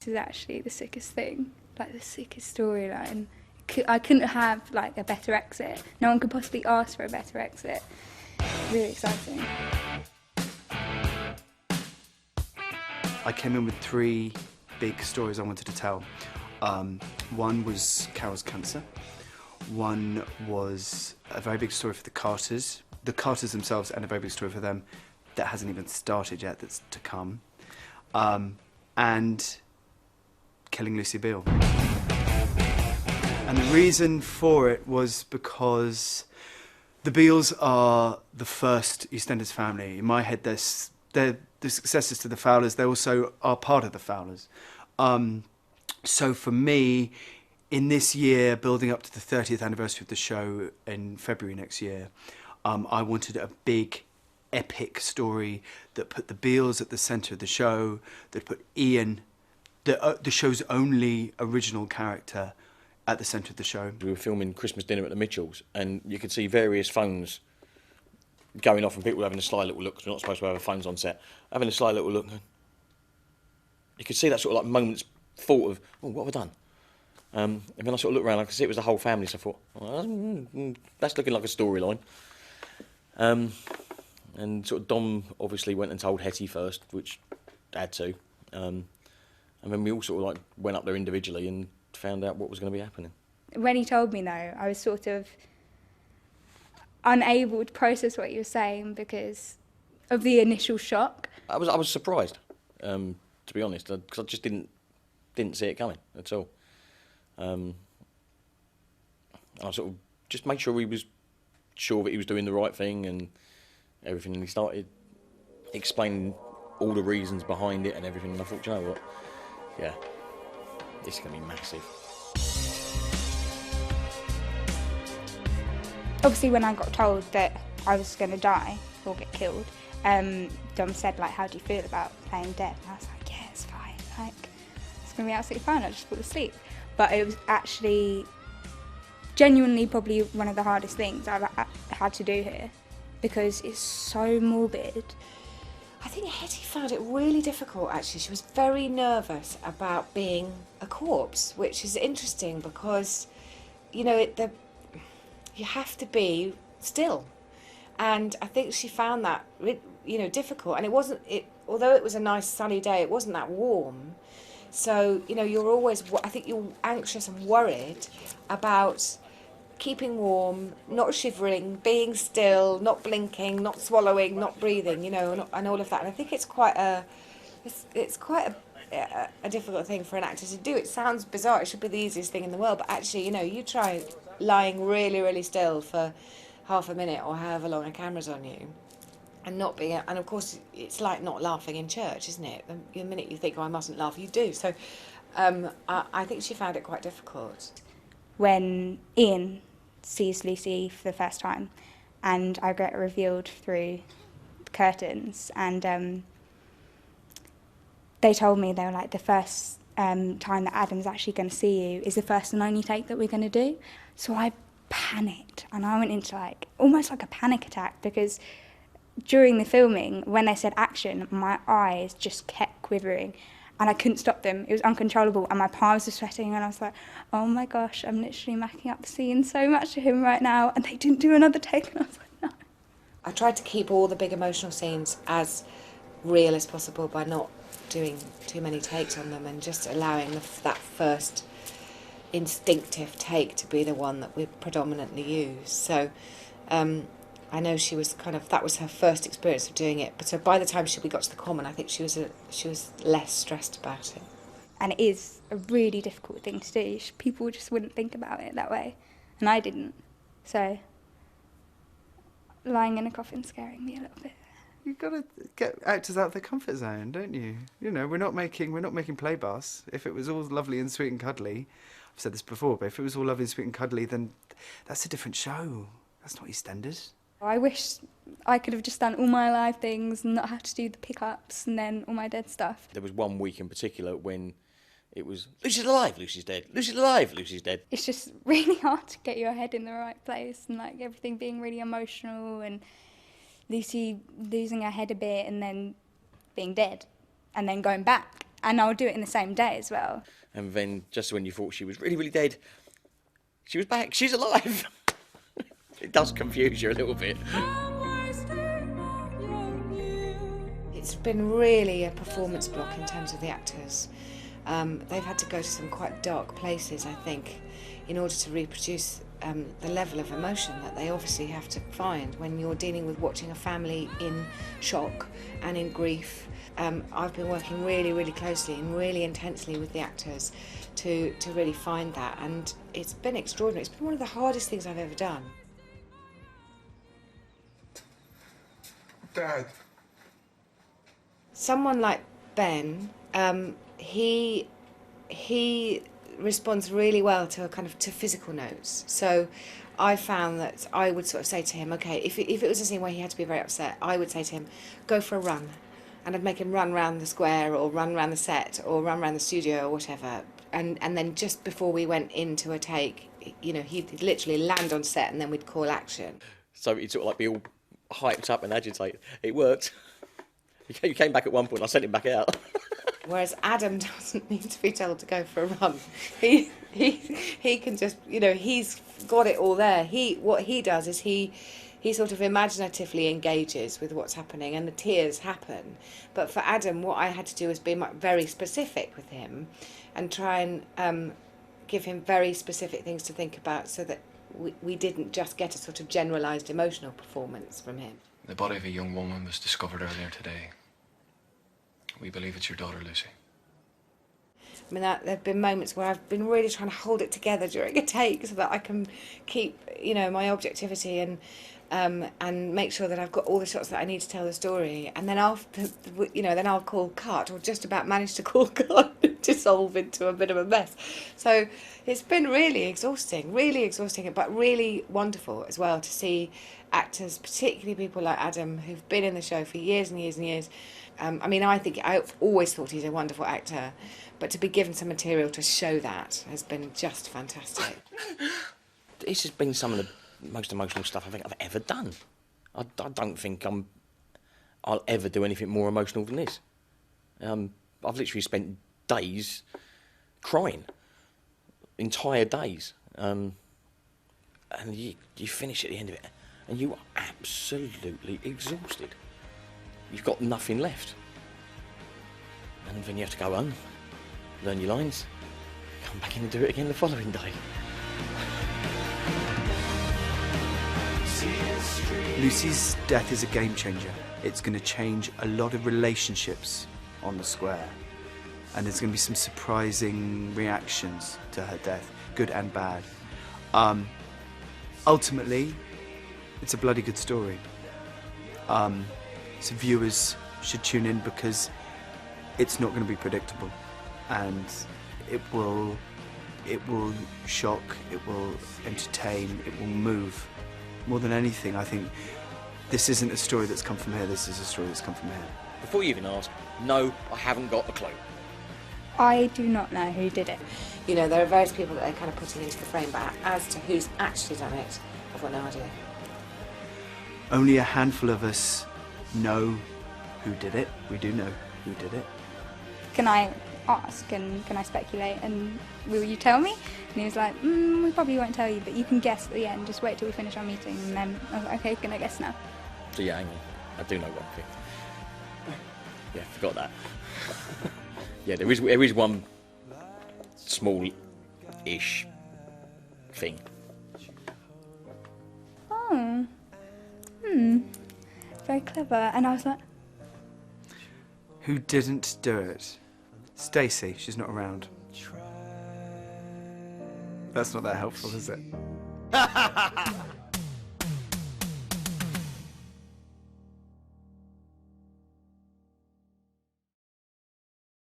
This is actually the sickest thing, like the sickest storyline. I couldn't have like a better exit. No one could possibly ask for a better exit. Really exciting. I came in with 3 big stories I wanted to tell. One was Carol's cancer. One was a very big story for the Carters themselves, and a very big story for them that hasn't even started yet, that's to come. And killing Lucy Beale. And the reason for it was because the Beales are the first EastEnders family. In my head, they're the successors to the Fowlers. They also are part of the Fowlers. So for me, in this year, building up to the 30th anniversary of the show in February next year, I wanted a big, epic story that put the Beales at the centre of the show, that put Ian, the show's only original character, at the centre of the show. We were filming Christmas dinner at the Mitchells, and you could see various phones going off and people having a sly little look, because we're not supposed to have our phones on set, having a sly little look. You could see that sort of like moment's thought of, oh, what have I done? And then I sort of looked around, I could see it was the whole family, so I thought, oh, that's looking like a storyline. And sort of Dom obviously went and told Hetty first, which had to. And then we all sort of like went up there individually and found out what was going to be happening. When he told me though, I was sort of unable to process what he was saying because of the initial shock. I was surprised, to be honest, because I just didn't see it coming at all. I sort of just made sure he was sure that he was doing the right thing and everything, and he started explaining all the reasons behind it and everything, and I thought, you know what, yeah, this is going to be massive. Obviously when I got told that I was going to die or get killed, Dom said, like, how do you feel about playing dead? And I was like, yeah, it's fine, like, it's going to be absolutely fine, I just fall asleep. But it was actually genuinely probably one of the hardest things I've had to do here, because it's so morbid. I think Hetty found it really difficult, actually. She was very nervous about being a corpse, which is interesting because, you know, you have to be still. And I think she found that, you know, difficult. And although it was a nice sunny day, it wasn't that warm. So, you know, I think you're anxious and worried about keeping warm, not shivering, being still, not blinking, not swallowing, not breathing, you know, and all of that. And I think it's quite a difficult thing for an actor to do. It sounds bizarre, it should be the easiest thing in the world, but actually, you know, you try lying really, really still for half a minute or however long a camera's on you, and not being, and of course it's like not laughing in church, isn't it? The minute you think, oh, I mustn't laugh, you do. So I think she found it quite difficult. When Ian sees Lucy for the first time and I get revealed through the curtains, and they told me, they were like, the first time that Adam's actually going to see you is the first and only take that we're going to do. So I panicked and I went into like almost like a panic attack, because during the filming, when they said action, my eyes just kept quivering and I couldn't stop them. It was uncontrollable and my palms were sweating, and I was like, oh my gosh, I'm literally macking up the scene so much to him right now, and they didn't do another take, and I was like, no. I tried to keep all the big emotional scenes as real as possible by not doing too many takes on them and just allowing that first instinctive take to be the one that we predominantly use. So I know she was that was her first experience of doing it, but so by the time we got to the common, I think she was less stressed about it. And it is a really difficult thing to do. People just wouldn't think about it that way, and I didn't. So lying in a coffin scaring me a little bit. You've got to get actors out of their comfort zone, don't you? You know, we're not making Play Bus. If it was all lovely and sweet and cuddly, I've said this before, but if it was all lovely and sweet and cuddly, then that's a different show. That's not EastEnders. I wish I could have just done all my live things and not have to do the pickups and then all my dead stuff. There was one week in particular when it was, Lucy's alive, Lucy's dead, Lucy's alive, Lucy's dead. It's just really hard to get your head in the right place, and like everything being really emotional, and Lucy losing her head a bit and then being dead and then going back and I'll do it in the same day as well. And then, just when you thought she was really, really dead, she was back. She's alive. It does confuse you a little bit. It's been really a performance block in terms of the actors. They've had to go to some quite dark places, I think, in order to reproduce the level of emotion that they obviously have to find when you're dealing with watching a family in shock and in grief. I've been working really, really closely and really intensely with the actors to really find that, and it's been extraordinary. It's been one of the hardest things I've ever done. Dad. Someone like Ben, he responds really well to physical notes. So I found that I would sort of say to him, okay, if it was a scene where he had to be very upset, I would say to him, go for a run. And I'd make him run around the square or run around the set or run around the studio or whatever. And then just before we went into a take, you know, he'd literally land on set and then we'd call action. So he'd sort of like be all hyped up and agitated. It worked. He came back at one point, I sent him back out. Whereas Adam doesn't need to be told to go for a run. He can just, you know, he's got it all there. What he does is he sort of imaginatively engages with what's happening and the tears happen. But for Adam, what I had to do was be very specific with him and try and give him very specific things to think about so that we didn't just get a sort of generalised emotional performance from him. The body of a young woman was discovered earlier today. We believe it's your daughter, Lucy. I mean, there have been moments where I've been really trying to hold it together during a take so that I can keep, you know, my objectivity and make sure that I've got all the shots that I need to tell the story. And then after, you know, then I'll call cut, or just about manage to call cut, dissolve into a bit of a mess. So it's been really exhausting, but really wonderful as well to see actors, particularly people like Adam, who've been in the show for years and years and years. I mean, I've always thought he's a wonderful actor, but to be given some material to show that has been just fantastic. This has been some of the most emotional stuff I think I've ever done. I don't think I'll ever do anything more emotional than this. I've literally spent days crying, entire days, and you finish at the end of it, and you are absolutely exhausted. You've got nothing left. And then you have to go home, learn your lines, come back in and do it again the following day. Lucy's death is a game changer. It's going to change a lot of relationships on the square. And there's going to be some surprising reactions to her death, good and bad. Ultimately, it's a bloody good story. So viewers should tune in because it's not going to be predictable, and it will shock, it will entertain, it will move. More than anything, I think this isn't a story that's come from here, this is a story that's come from here. Before you even ask, no, I haven't got a clue. I do not know who did it. You know, there are various people that they're kind of putting into the frame, but as to who's actually done it, I've got no idea. Only a handful of us know who did it. We do know who did it. Can I ask and can I speculate and will you tell me? And he was like, we probably won't tell you, but you can guess at the end. Just wait till we finish our meeting. And then I was like, okay, can I guess now? So yeah, hang on. I do know one thing. Yeah, forgot that. Yeah, there is one small-ish thing. Oh. Very clever. And I was like, Who didn't do it? Stacey, she's not around. That's not that helpful, is it?